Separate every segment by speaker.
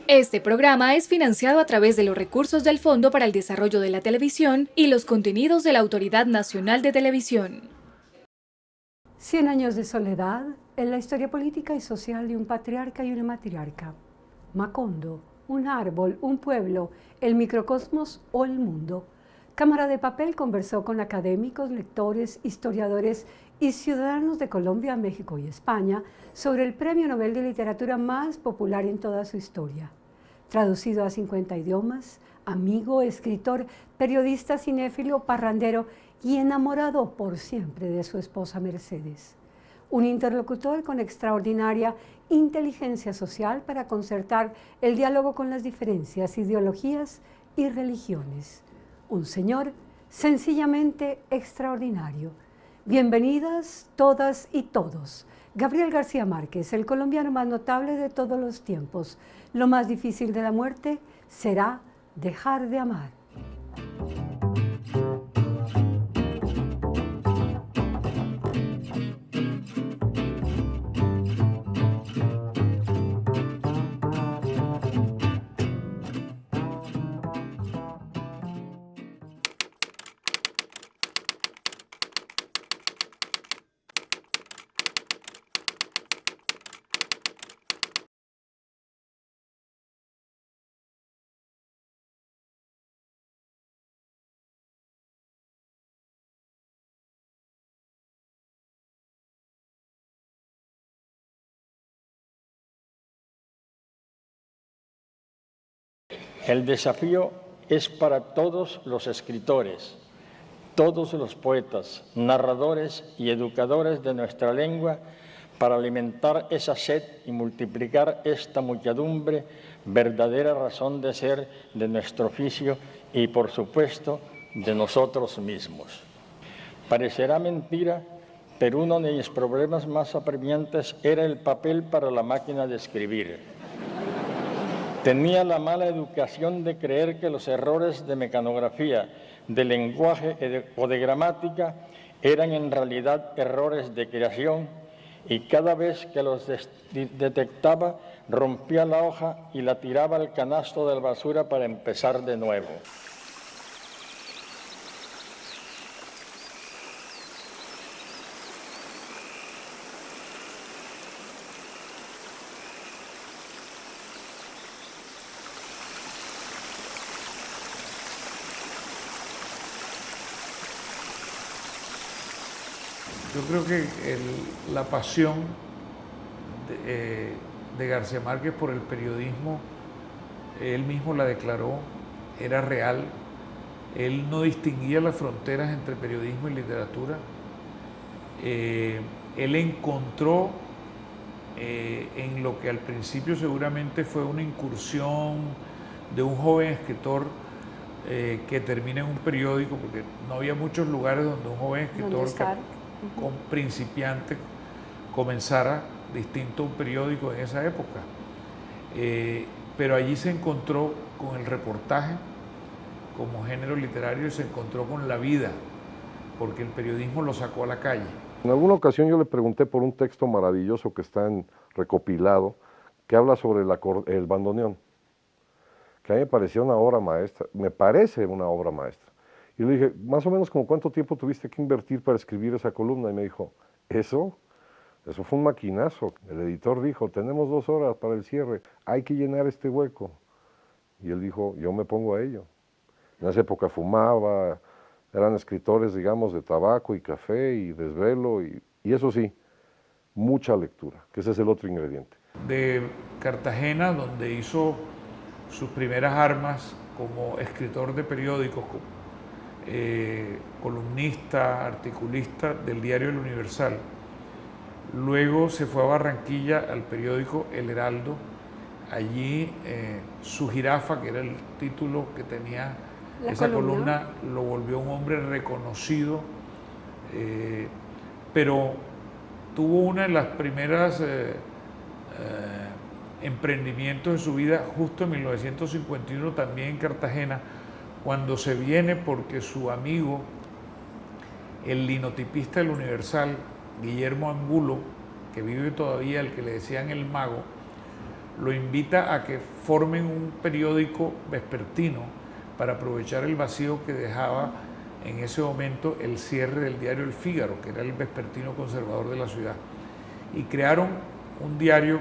Speaker 1: Este programa es financiado a través de los recursos del Fondo para el Desarrollo de la Televisión y los contenidos de la Autoridad Nacional de Televisión.
Speaker 2: 100 años de soledad en la historia política y social de un patriarca y una matriarca. Macondo, un árbol, un pueblo, el microcosmos o el mundo. Cámara de Papel conversó con académicos, lectores, historiadores y ciudadanos de Colombia, México y España sobre el Premio Nobel de Literatura más popular en toda su historia. Traducido a 50 idiomas, amigo, escritor, periodista, cinéfilo, parrandero y enamorado por siempre de su esposa Mercedes. Un interlocutor con extraordinaria inteligencia social para concertar el diálogo con las diferencias, ideologías y religiones. Un señor sencillamente extraordinario. Bienvenidas todas y todos. Gabriel García Márquez, el colombiano más notable de todos los tiempos. Lo más difícil de la muerte será dejar de amar.
Speaker 3: El desafío es para todos los escritores, todos los poetas, narradores y educadores de nuestra lengua para alimentar esa sed y multiplicar esta muchedumbre, verdadera razón de ser de nuestro oficio y, por supuesto, de nosotros mismos. Parecerá mentira, pero uno de mis problemas más apremiantes era el papel para la máquina de escribir. Tenía la mala educación de creer que los errores de mecanografía, de lenguaje o de gramática eran en realidad errores de creación y cada vez que los detectaba rompía la hoja y la tiraba al canasto de la basura para empezar de nuevo.
Speaker 4: Yo creo que la pasión de García Márquez por el periodismo, él mismo la declaró, era real. Él no distinguía las fronteras entre periodismo y literatura. Él encontró en lo que al principio seguramente fue una incursión de un joven escritor que termina en un periódico, porque no había muchos lugares donde un joven escritor con principiante comenzara distinto a un periódico en esa época. Pero allí se encontró con el reportaje como género literario y se encontró con la vida, porque el periodismo lo sacó a la calle.
Speaker 5: En alguna ocasión yo le pregunté por un texto maravilloso que está recopilado, que habla sobre el bandoneón, que a mí me parecía una obra maestra, me parece una obra maestra. Y le dije, más o menos, ¿como cuánto tiempo tuviste que invertir para escribir esa columna? Y me dijo, eso fue un maquinazo. El editor dijo, tenemos 2 horas para el cierre, hay que llenar este hueco. Y él dijo, yo me pongo a ello. En esa época fumaba, eran escritores, digamos, de tabaco y café y desvelo, y eso sí, mucha lectura, que ese es el otro ingrediente.
Speaker 4: De Cartagena, donde hizo sus primeras armas como escritor de periódicos, columnista, articulista del diario El Universal. Luego se fue a Barranquilla al periódico El Heraldo. Allí Su Jirafa, que era el título que tenía esa columna, lo volvió un hombre reconocido, pero tuvo una de las primeras emprendimientos de su vida justo en 1951, también en Cartagena, cuando se viene porque su amigo, el linotipista del Universal, Guillermo Angulo, que vive todavía, el que le decían el mago, lo invita a que formen un periódico vespertino para aprovechar el vacío que dejaba en ese momento el cierre del diario El Fígaro, que era el vespertino conservador de la ciudad. Y crearon un diario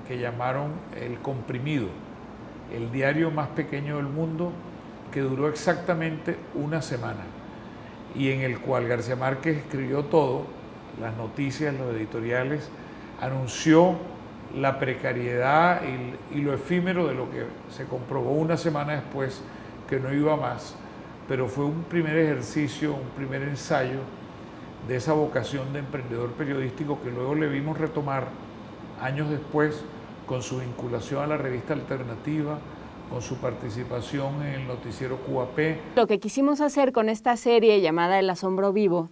Speaker 4: que llamaron El Comprimido, el diario más pequeño del mundo, que duró exactamente una semana y en el cual García Márquez escribió todo, las noticias, los editoriales, anunció la precariedad y lo efímero de lo que se comprobó una semana después que no iba más, pero fue un primer ejercicio, un primer ensayo de esa vocación de emprendedor periodístico que luego le vimos retomar años después con su vinculación a la revista Alternativa, con su participación en el noticiero QAP.
Speaker 6: Lo que quisimos hacer con esta serie llamada El Asombro Vivo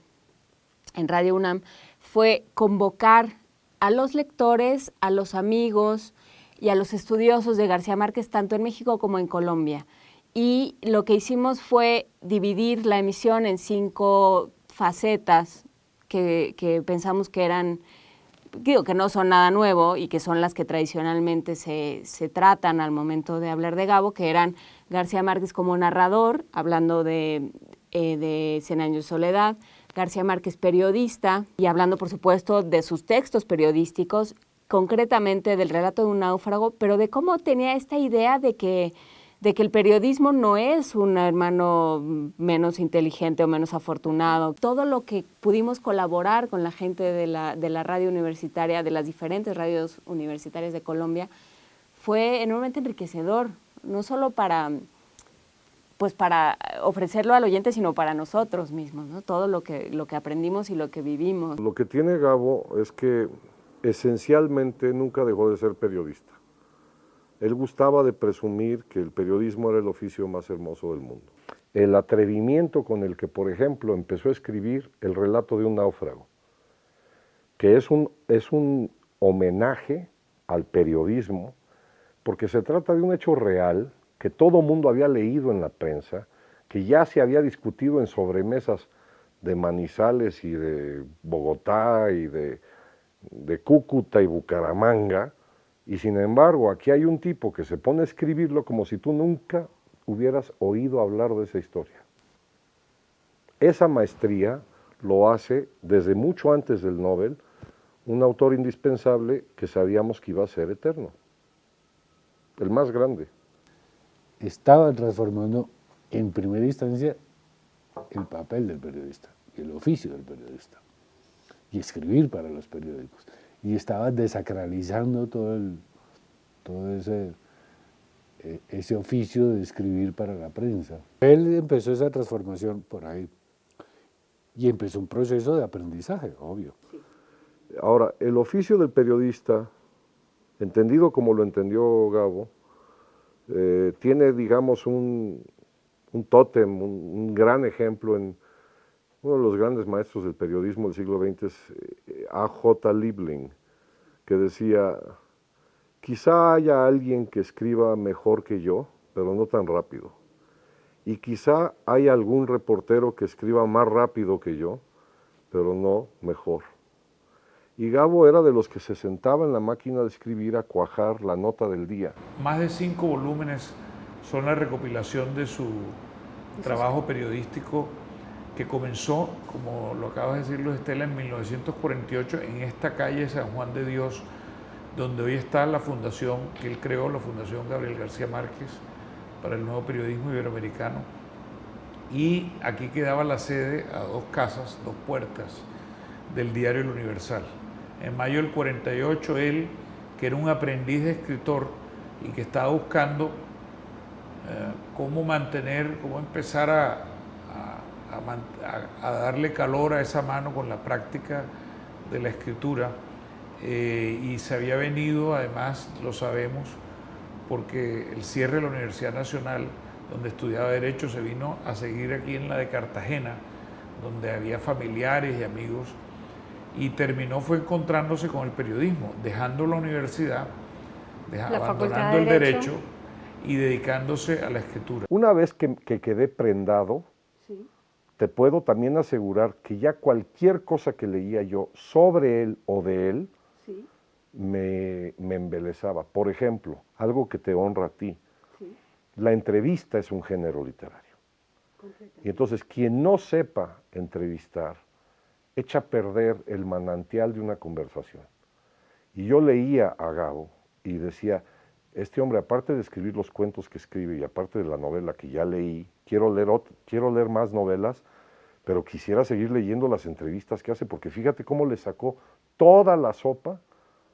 Speaker 6: en Radio UNAM fue convocar a los lectores, a los amigos y a los estudiosos de García Márquez, tanto en México como en Colombia. Y lo que hicimos fue dividir la emisión en 5 facetas que pensamos que eran, digo, que no son nada nuevo y que son las que tradicionalmente se tratan al momento de hablar de Gabo, que eran García Márquez como narrador, hablando de 100 años de soledad, García Márquez periodista y hablando, por supuesto, de sus textos periodísticos, concretamente del relato de un náufrago, pero de cómo tenía esta idea de que el periodismo no es un hermano menos inteligente o menos afortunado. Todo lo que pudimos colaborar con la gente de la radio universitaria, de las diferentes radios universitarias de Colombia, fue enormemente enriquecedor, no solo para ofrecerlo al oyente, sino para nosotros mismos, ¿no? Todo lo que aprendimos y lo que vivimos.
Speaker 5: Lo que tiene Gabo es que esencialmente nunca dejó de ser periodista. Él gustaba de presumir que el periodismo era el oficio más hermoso del mundo. El atrevimiento con el que, por ejemplo, empezó a escribir el relato de un náufrago, que es un homenaje al periodismo, porque se trata de un hecho real que todo mundo había leído en la prensa, que ya se había discutido en sobremesas de Manizales y de Bogotá y de Cúcuta y Bucaramanga, y sin embargo aquí hay un tipo que se pone a escribirlo como si tú nunca hubieras oído hablar de esa historia. Esa maestría lo hace desde mucho antes del Nobel un autor indispensable que sabíamos que iba a ser eterno, el más grande.
Speaker 7: Estaba transformando en primera instancia el papel del periodista, el oficio del periodista, y escribir para los periódicos. Y estaba desacralizando todo ese oficio de escribir para la prensa. Él empezó esa transformación por ahí y empezó un proceso de aprendizaje, obvio.
Speaker 5: Ahora, el oficio del periodista, entendido como lo entendió Gabo, tiene, digamos, un tótem, un gran ejemplo en uno de los grandes maestros del periodismo del siglo XX, es A.J. Liebling, que decía, quizá haya alguien que escriba mejor que yo, pero no tan rápido. Y quizá haya algún reportero que escriba más rápido que yo, pero no mejor. Y Gabo era de los que se sentaba en la máquina de escribir a cuajar la nota del día.
Speaker 4: Más de 5 volúmenes son la recopilación de su trabajo periodístico que comenzó, como lo acabas de decirlo, Estela, en 1948 en esta calle San Juan de Dios, donde hoy está la fundación que él creó, la Fundación Gabriel García Márquez para el nuevo periodismo iberoamericano. Y aquí quedaba la sede a 2 casas, 2 puertas del diario El Universal. En mayo del 48 él, que era un aprendiz de escritor y que estaba buscando cómo empezar a darle calor a esa mano con la práctica de la escritura, y se había venido, además lo sabemos, porque el cierre de la Universidad Nacional, donde estudiaba Derecho, se vino a seguir aquí en la de Cartagena, donde había familiares y amigos, y fue encontrándose con el periodismo, dejando la universidad, abandonando el derecho y dedicándose a la escritura.
Speaker 5: Una vez que quedé prendado, sí, te puedo también asegurar que ya cualquier cosa que leía yo sobre él o de él, sí, me embelesaba. Por ejemplo, algo que te honra a ti, la entrevista es un género literario. Y entonces quien no sepa entrevistar, echa a perder el manantial de una conversación. Y yo leía a Gabo y decía, este hombre, aparte de escribir los cuentos que escribe y aparte de la novela que ya leí, quiero leer más novelas, pero quisiera seguir leyendo las entrevistas que hace, porque fíjate cómo le sacó toda la sopa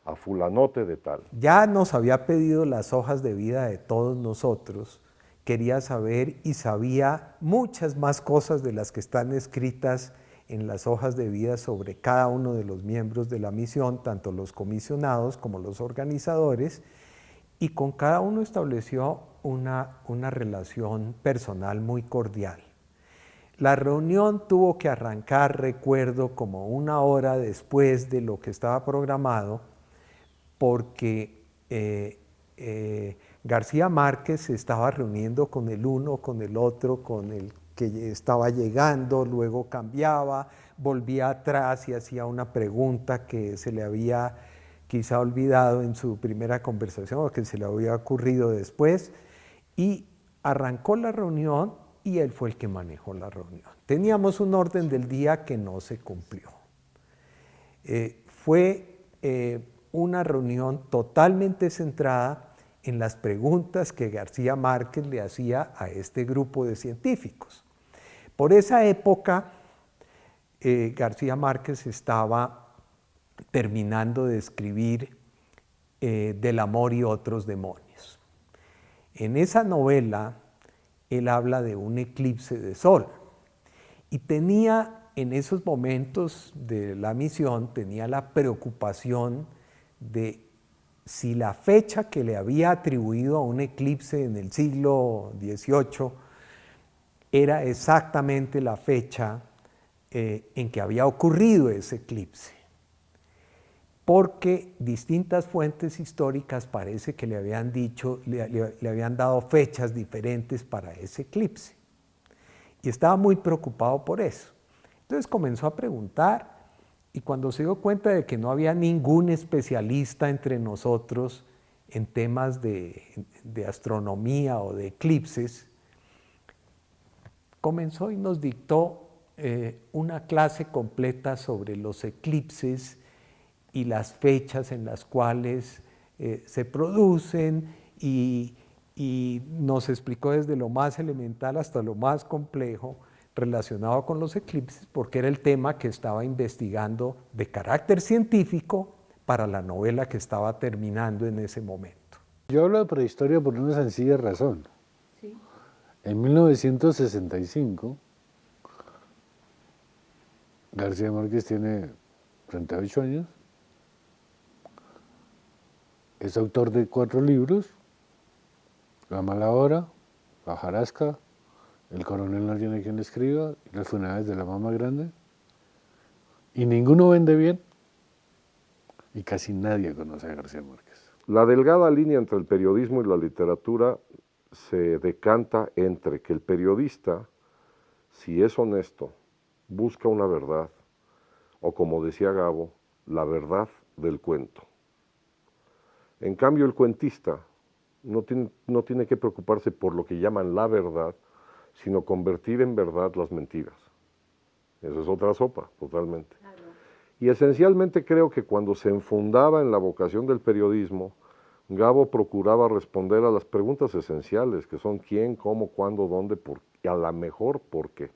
Speaker 5: a fulanote de tal.
Speaker 8: Ya nos había pedido las hojas de vida de todos nosotros, quería saber y sabía muchas más cosas de las que están escritas en las hojas de vida sobre cada uno de los miembros de la misión, tanto los comisionados como los organizadores, y con cada uno estableció una relación personal muy cordial. La reunión tuvo que arrancar, recuerdo, como una hora después de lo que estaba programado, porque García Márquez se estaba reuniendo con el uno, con el otro, con el que estaba llegando, luego cambiaba, volvía atrás y hacía una pregunta que se le había quizá olvidado en su primera conversación o que se le había ocurrido después, y arrancó la reunión y él fue el que manejó la reunión. Teníamos un orden del día que no se cumplió. Fue una reunión totalmente centrada en las preguntas que García Márquez le hacía a este grupo de científicos. Por esa época, García Márquez estaba terminando de escribir Del amor y otros demonios. En esa novela, él habla de un eclipse de sol y tenía en esos momentos de la misión, tenía la preocupación de si la fecha que le había atribuido a un eclipse en el siglo XVIII era exactamente la fecha en que había ocurrido ese eclipse, porque distintas fuentes históricas parece que le habían dicho, le habían dado fechas diferentes para ese eclipse, y estaba muy preocupado por eso. Entonces comenzó a preguntar, y cuando se dio cuenta de que no había ningún especialista entre nosotros en temas de astronomía o de eclipses, comenzó y nos dictó una clase completa sobre los eclipses y las fechas en las cuales se producen, y nos explicó desde lo más elemental hasta lo más complejo relacionado con los eclipses, porque era el tema que estaba investigando de carácter científico para la novela que estaba terminando en ese momento.
Speaker 7: Yo hablo de prehistoria por una sencilla razón.
Speaker 2: Sí.
Speaker 7: En 1965, García Márquez tiene 38 años, es autor de 4 libros, La mala hora, La hojarasca, El coronel no tiene quien le escriba, y Las funerales de la mamá grande, y ninguno vende bien, y casi nadie conoce a García Márquez.
Speaker 5: La delgada línea entre el periodismo y la literatura se decanta entre que el periodista, si es honesto, busca una verdad, o como decía Gabo, la verdad del cuento. En cambio, el cuentista no tiene que preocuparse por lo que llaman la verdad, sino convertir en verdad las mentiras. Eso es otra sopa, totalmente. Claro. Y esencialmente creo que cuando se enfundaba en la vocación del periodismo, Gabo procuraba responder a las preguntas esenciales, que son quién, cómo, cuándo, dónde, por, y a la mejor por qué.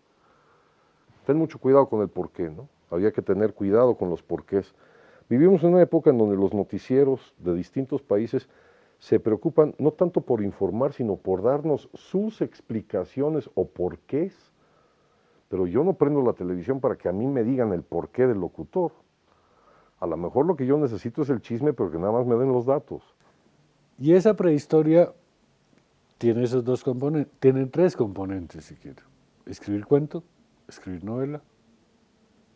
Speaker 5: Ten mucho cuidado con el por qué, ¿no? Había que tener cuidado con los porqués. Vivimos en una época en donde los noticieros de distintos países se preocupan no tanto por informar, sino por darnos sus explicaciones o porqués. Pero yo no prendo la televisión para que a mí me digan el porqué del locutor. A lo mejor lo que yo necesito es el chisme, pero que nada más me den los datos.
Speaker 7: Y esa prehistoria tiene esos dos componentes, tiene 3 componentes si quiero. Escribir cuento, escribir novela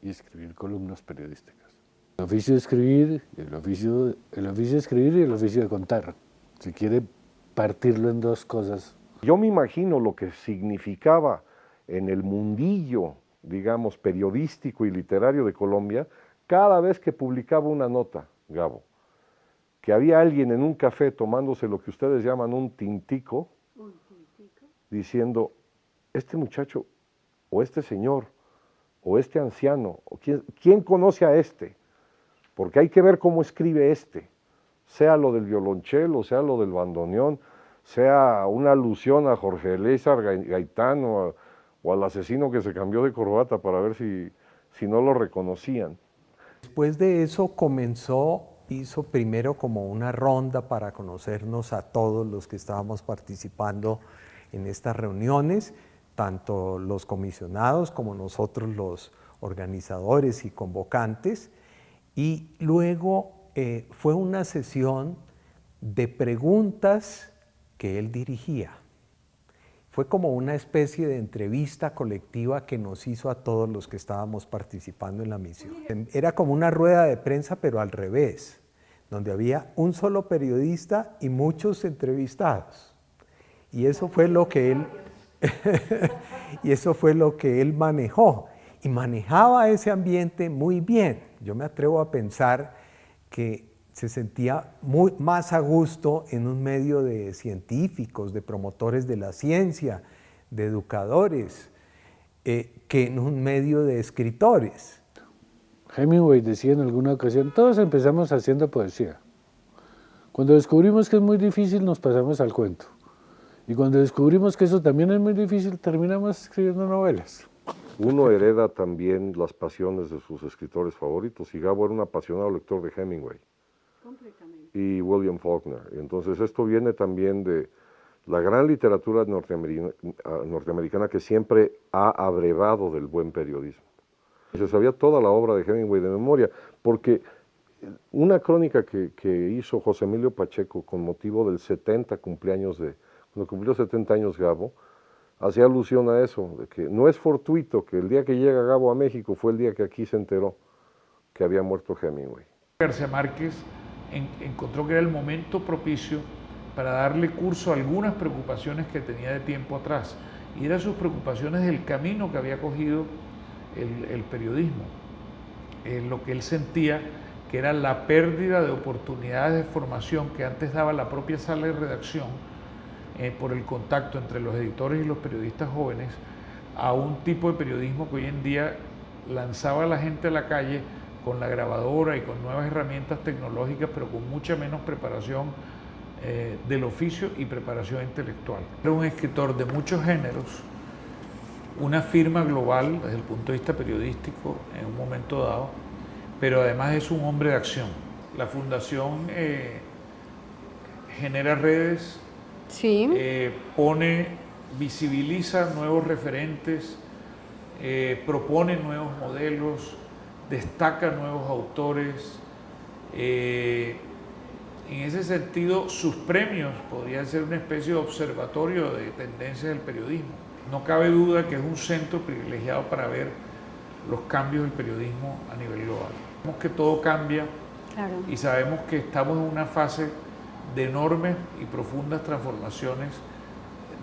Speaker 7: y escribir columnas periodísticas. El oficio de escribir, el oficio de escribir y el oficio de contar. Si quiere partirlo en 2 cosas.
Speaker 5: Yo me imagino lo que significaba en el mundillo, digamos, periodístico y literario de Colombia, cada vez que publicaba una nota, Gabo. que había alguien en un café tomándose lo que ustedes llaman un tintico, diciendo, este muchacho, o este señor, o este anciano, o ¿quién conoce a este? Porque hay que ver cómo escribe este, sea lo del violonchelo, sea lo del bandoneón, sea una alusión a Jorge Elízar Gaitán o al asesino que se cambió de corbata para ver si no lo reconocían.
Speaker 8: Después de eso hizo primero como una ronda para conocernos a todos los que estábamos participando en estas reuniones, tanto los comisionados como nosotros los organizadores y convocantes, y luego fue una sesión de preguntas que él dirigía. Fue como una especie de entrevista colectiva que nos hizo a todos los que estábamos participando en la misión. Era como una rueda de prensa, pero al revés, donde había un solo periodista y muchos entrevistados. Y eso fue lo que él, y eso fue lo que él manejó. Y manejaba ese ambiente muy bien. Yo me atrevo a pensar que se sentía más a gusto en un medio de científicos, de promotores de la ciencia, de educadores, que en un medio de escritores.
Speaker 7: Hemingway decía en alguna ocasión, todos empezamos haciendo poesía. Cuando descubrimos que es muy difícil, nos pasamos al cuento. Y cuando descubrimos que eso también es muy difícil, terminamos escribiendo novelas.
Speaker 5: Uno hereda también las pasiones de sus escritores favoritos, y Gabo era un apasionado lector de Hemingway y William Faulkner. Entonces esto viene también de la gran literatura norteamericana que siempre ha abrevado del buen periodismo. Se sabía toda la obra de Hemingway de memoria, porque una crónica que hizo José Emilio Pacheco con motivo del 70 cumpleaños cuando cumplió 70 años Gabo, hacía alusión a eso, de que no es fortuito que el día que llega Gabo a México fue el día que aquí se enteró que había muerto Hemingway.
Speaker 4: García Márquez encontró que era el momento propicio para darle curso a algunas preocupaciones que tenía de tiempo atrás, y eran sus preocupaciones del camino que había cogido el periodismo, lo que él sentía que era la pérdida de oportunidades de formación que antes daba la propia sala de redacción por el contacto entre los editores y los periodistas jóvenes, a un tipo de periodismo que hoy en día lanzaba a la gente a la calle con la grabadora y con nuevas herramientas tecnológicas, pero con mucha menos preparación del oficio y preparación intelectual. Era un escritor de muchos géneros, una firma global desde el punto de vista periodístico en un momento dado, pero además es un hombre de acción. La fundación genera redes,
Speaker 6: Sí.
Speaker 4: visibiliza nuevos referentes, propone nuevos modelos, destaca nuevos autores. En ese sentido, sus premios podrían ser una especie de observatorio de tendencias del periodismo. No cabe duda que es un centro privilegiado para ver los cambios del periodismo a nivel global. Sabemos que todo cambia, claro, y sabemos que estamos en una fase de enormes y profundas transformaciones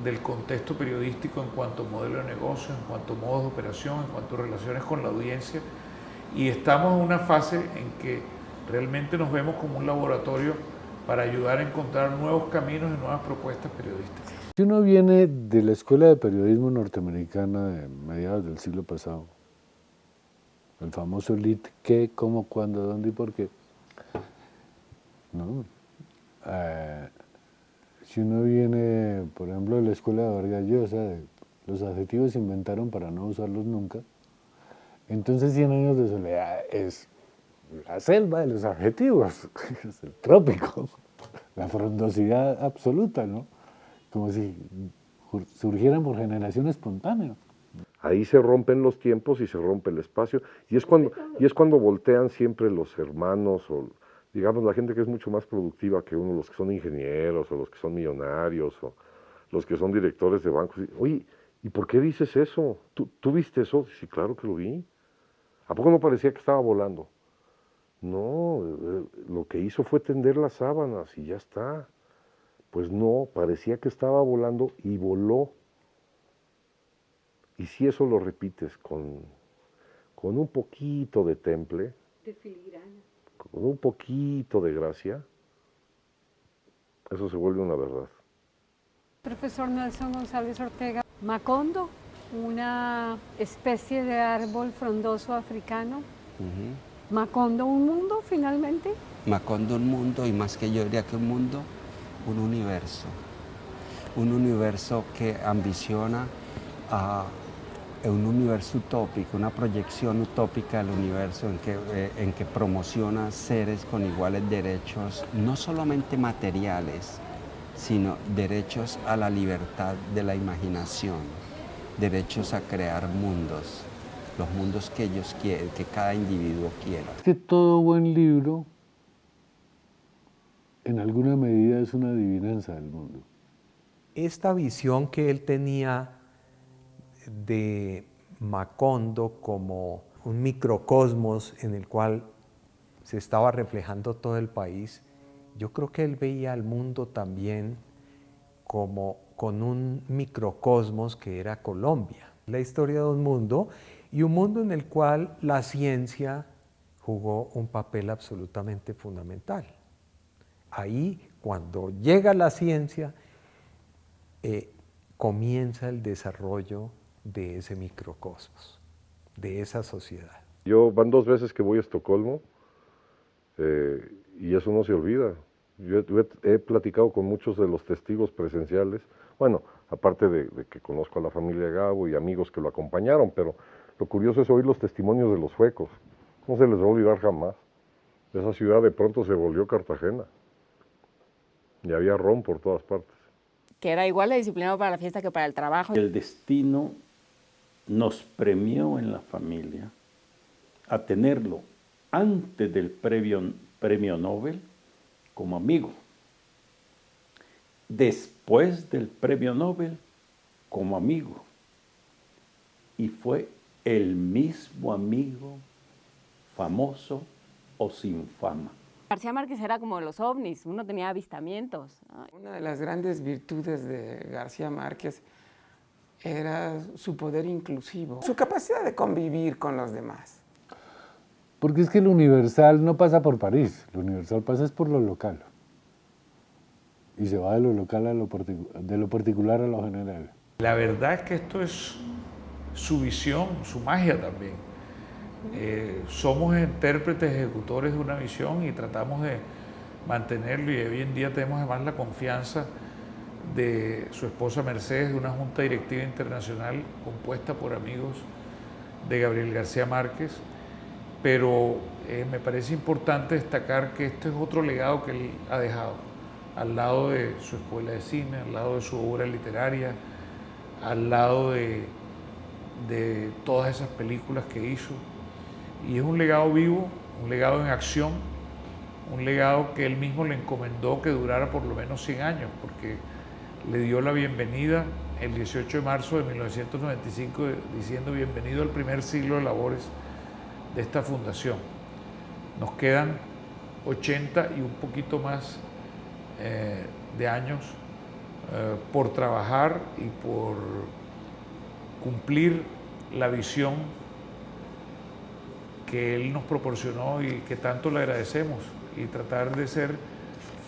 Speaker 4: del contexto periodístico en cuanto a modelo de negocio, en cuanto a modos de operación, en cuanto a relaciones con la audiencia, y estamos en una fase en que realmente nos vemos como un laboratorio para ayudar a encontrar nuevos caminos y nuevas propuestas periodísticas.
Speaker 7: Si uno viene de la Escuela de Periodismo norteamericana de mediados del siglo pasado, el famoso LIT, qué, cómo, cuándo, dónde y por qué, ¿no? Si uno viene, por ejemplo, de la Escuela de Vargas Llosa, los adjetivos se inventaron para no usarlos nunca, entonces 100 años de soledad es la selva de los adjetivos, es el trópico, la frondosidad absoluta, ¿no? Como si surgieran por generación espontánea.
Speaker 5: Ahí se rompen los tiempos y se rompe el espacio, y es cuando voltean siempre los hermanos, o digamos la gente que es mucho más productiva que uno, los que son ingenieros, o los que son millonarios, o los que son directores de bancos. Oye, ¿y por qué dices eso? ¿Tú viste eso? Sí, claro que lo vi. ¿A poco no parecía que estaba volando? No, lo que hizo fue tender las sábanas y ya está. Pues no, parecía que estaba volando y voló. Y si eso lo repites con un poquito de temple, de filigrana, con un poquito de gracia, eso se vuelve una verdad.
Speaker 2: Profesor Nelson González Ortega, Macondo, una especie de árbol frondoso africano. Macondo, un mundo finalmente.
Speaker 9: Macondo, un mundo, y más que yo diría que un mundo, un universo. Un universo que ambiciona a un universo utópico, una proyección utópica del universo en que promociona seres con iguales derechos, no solamente materiales, sino derechos a la libertad de la imaginación, derechos a crear mundos, los mundos que ellos quieren, que cada individuo quiera.
Speaker 7: Es que todo buen libro, en alguna medida, es una adivinanza del mundo.
Speaker 8: Esta visión que él tenía de Macondo como un microcosmos en el cual se estaba reflejando todo el país, yo creo que él veía al mundo también como con un microcosmos que era Colombia. La historia de un mundo, y un mundo en el cual la ciencia jugó un papel absolutamente fundamental. Ahí, cuando llega la ciencia, comienza el desarrollo de ese microcosmos, de esa sociedad.
Speaker 5: Van 2 veces que voy a Estocolmo y eso no se olvida. Yo he platicado con muchos de los testigos presenciales, bueno, aparte de que conozco a la familia Gabo y amigos que lo acompañaron, pero lo curioso es oír los testimonios de los suecos. No se les va a olvidar jamás. Esa ciudad de pronto se volvió Cartagena y había ron por todas partes.
Speaker 6: Que era igual de disciplinado para la fiesta que para el trabajo.
Speaker 10: El destino nos premió en la familia a tenerlo antes del premio Nobel como amigo, después del premio Nobel como amigo, y fue el mismo amigo, famoso o sin fama.
Speaker 6: García Márquez era como los ovnis, uno tenía avistamientos.
Speaker 11: Una de las grandes virtudes de García Márquez era su poder inclusivo, su capacidad de convivir con los demás.
Speaker 7: Porque es que lo universal no pasa por París, lo universal pasa es por lo local. Y se va de lo local a de lo particular a lo general.
Speaker 4: La verdad es que esto es su visión, su magia también. Somos intérpretes, ejecutores de una visión y tratamos de mantenerlo, y hoy en día tenemos además la confianza de su esposa Mercedes, de una junta directiva internacional compuesta por amigos de Gabriel García Márquez, pero me parece importante destacar que este es otro legado que él ha dejado, al lado de su escuela de cine, al lado de su obra literaria, al lado de todas esas películas que hizo. Y es un legado vivo, un legado en acción, un legado que él mismo le encomendó que durara por lo menos 100 años, porque le dio la bienvenida el 18 de marzo de 1995 diciendo: bienvenido al primer siglo de labores de esta fundación. Nos quedan 80 y un poquito más de años por trabajar y por cumplir la visión que él nos proporcionó y que tanto le agradecemos, y tratar de ser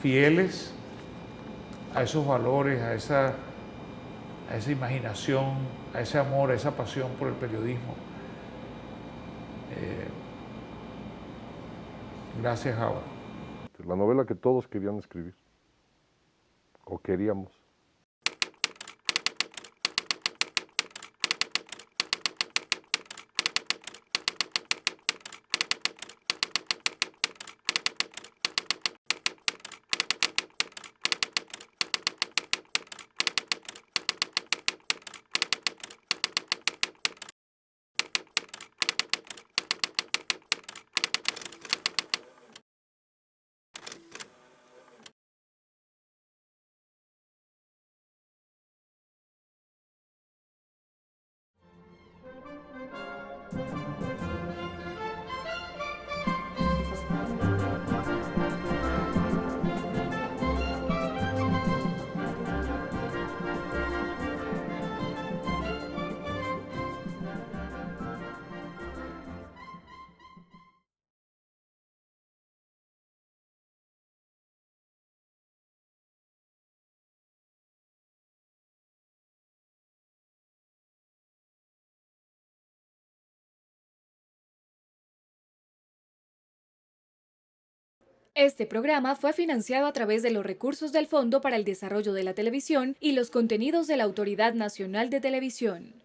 Speaker 4: fieles a esos valores, a esa imaginación, a ese amor, a esa pasión por el periodismo. Gracias, Java.
Speaker 5: La novela que todos querían escribir, o queríamos.
Speaker 1: Este programa fue financiado a través de los recursos del Fondo para el Desarrollo de la Televisión y los contenidos de la Autoridad Nacional de Televisión.